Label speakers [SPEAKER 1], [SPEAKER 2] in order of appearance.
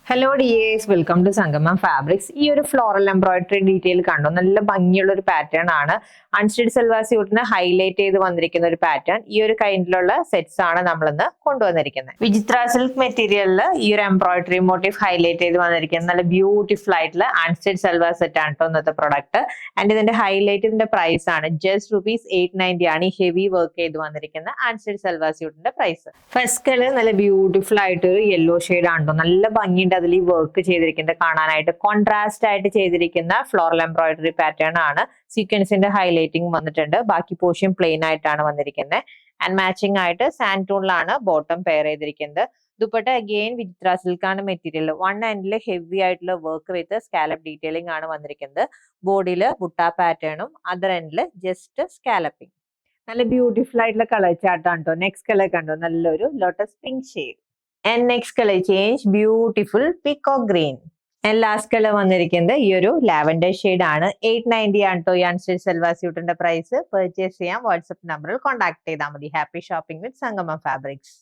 [SPEAKER 1] Hello dears, welcome to സംഗമം fabrics. ഈ ഒരു ഫ്ലോറൽ എംബ്രോയിഡറി ഡീറ്റെയിൽ കണ്ടോ? നല്ല ഭംഗിയുള്ള ഒരു പാറ്റേൺ ആണ്. അൺസ്റ്റിച്ച് സൽവാർ സ്യൂട്ടിന് ഹൈലൈറ്റ് ചെയ്ത് വന്നിരിക്കുന്ന ഒരു പാറ്റേൺ. ഈ ഒരു കൈൻഡിലുള്ള സെറ്റ്സ് ആണ് നമ്മളിന്ന് കൊണ്ടുവന്നിരിക്കുന്നത്. വിചിത്ര സിൽക്ക് മെറ്റീരിയലിൽ ഈ ഒരു എംബ്രോയിഡറി മോട്ടീവ് ഹൈലൈറ്റ് ചെയ്ത് വന്നിരിക്കുന്നത് നല്ല ബ്യൂട്ടിഫുൾ ആയിട്ടുള്ള അൺസ്റ്റിച്ച് സൽവാർ സെറ്റ് ആണ് കേട്ടോ ഇന്നത്തെ പ്രൊഡക്റ്റ്. ആൻഡ് ഇതിന്റെ ഹൈലൈറ്റ്, ഇതിന്റെ പ്രൈസ് ആണ് ജസ്റ്റ് ₹890 ആണ്. ഈ ഹെവി വർക്ക് ചെയ്ത് വന്നിരിക്കുന്ന അൺസ്റ്റിച്ച് സൽവാർ സ്യൂട്ടിന്റെ പ്രൈസ്. ഫസ്റ്റ് കളർ നല്ല ബ്യൂട്ടിഫുൾ ആയിട്ട് ഒരു യെല്ലോ ഷെയ്ഡ് ആണ് കേട്ടോ. നല്ല ഭംഗിയുണ്ട് അതിൽ ഈ വർക്ക് ചെയ്തിരിക്കുന്നത് കാണാനായിട്ട്. കോൺട്രാസ്റ്റ് ആയിട്ട് ചെയ്തിരിക്കുന്ന ഫ്ലോറൽ എംബ്രോയിഡറി പാറ്റേൺ ആണ്. സീക്വൻസിന്റെ ഹൈലൈറ്റിംഗ് വന്നിട്ടുണ്ട്. ബാക്കി പോർഷൻ പ്ലെയിൻ ആയിട്ടാണ് വന്നിരിക്കുന്നത്. ആൻഡ് മാച്ചിങ് ആയിട്ട് സാൻഡ് ടൂണിലാണ് ബോട്ടം പെയർ ചെയ്തിരിക്കുന്നത്. ദുപ്പട്ട അഗെയിൻ വിചിത്ര സിൽക്ക് ആണ് മെറ്റീരിയൽ. വൺ എൻഡിൽ ഹെവി ആയിട്ടുള്ള വർക്ക് വിത്ത് സ്കാലപ്പ് ഡീറ്റെയിലിംഗ് ആണ് വന്നിരിക്കുന്നത്. ബോഡിയിൽ ബുട്ട പാറ്റേണും അതർ എൻഡിൽ ജസ്റ്റ് സ്കാലപ്പിംഗ്. നല്ല ബ്യൂട്ടിഫുൾ ആയിട്ടുള്ള കളർ ചാർട്ടാണ് കേട്ടോ. നെക്സ്റ്റ് കളർ കണ്ടോ, നല്ലൊരു lotus pink shade. And next colour change beautiful peacock green. And last colour വന്നിരിക്കുന്നത് ഈ ഒരു ലാവൻഡർ ഷെയ്ഡ് ആണ്. 890 ആണ് കേട്ടോ ഈ അൺസ്റ്റിച്ച് സൽവാർ സ്യൂട്ടിന്റെ പ്രൈസ്. പർച്ചേസ് ചെയ്യാൻ വാട്സ്ആപ്പ് നമ്പറിൽ കോൺടാക്ട് ചെയ്താൽ മതി. ഹാപ്പി ഷോപ്പിംഗ് വിത്ത് സംഗമം ഫാബ്രിക്സ്.